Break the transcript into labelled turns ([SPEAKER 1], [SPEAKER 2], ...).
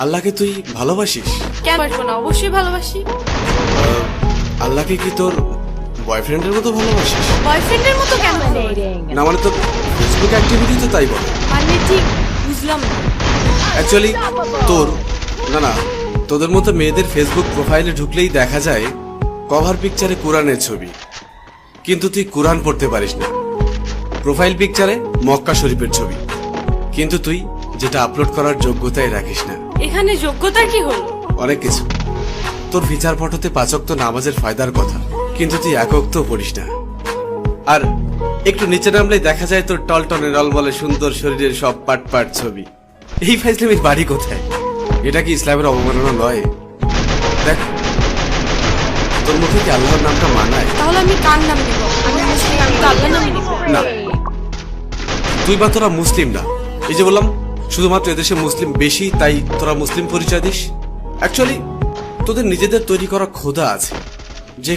[SPEAKER 1] আল্লাহকে তুই ভালোবাসিস?
[SPEAKER 2] কেন পারবো না, অবশ্যই ভালোবাসি।
[SPEAKER 1] আল্লাহকে কি তোর বয়ফ্রেন্ডের মতো ভালোবাসিস?
[SPEAKER 2] বয়ফ্রেন্ডের মতো কেন হবে?
[SPEAKER 1] না মানে তোর ফেসবুক অ্যাক্টিভিটি তো তাই বলে।
[SPEAKER 2] মানে ঠিক বুঝলাম না।
[SPEAKER 1] অ্যাকচুয়ালি তোর না তোদের মতো মেয়েদের ফেসবুক প্রোফাইলে ঢুকলেই দেখা যায় কভার পিকচারে কোরআনের ছবি, কিন্তু তুই কোরআন পড়তে পারিস না। প্রোফাইল পিকচারে মক্কা শরীফের ছবি, কিন্তু তুই যেটা আপলোড করার যোগ্যতাই রাখিস না।
[SPEAKER 2] এখানে যোগ্যতার কি হলো?
[SPEAKER 1] অনেক কিছু। তোর ফিচার ফটোতে 5 ওয়াক্ত নামাজের ফায়দার কথা, কিন্তু তুই 1 ওয়াক্তও পড়িস না। আর একটু নিচে নামলেই দেখা যায় তোর টলটনে রলবলে সুন্দর শরীরের সব পাট পাট ছবি। এই ফাইজলামির বাড়ি কোথায়? এটা কি ইসলামের অবমাননা নয়? দেখ, তোর মুখে কি আল্লাহর নামটা মানায়?
[SPEAKER 2] তাহলে আমি কার নাম নিব? আমি মুসলিম, আমি তো আল্লাহর নামই নিব।
[SPEAKER 1] না, তুই বা তোরা মুসলিম না। এই যে বললাম, শুধুমাত্র এদেশে মুসলিম বেশি তাই তোরা মুসলিম পরিচয় দিস। অ্যাকচুয়ালি তোদের নিজেদের তৈরি করা খোদা আছে, যে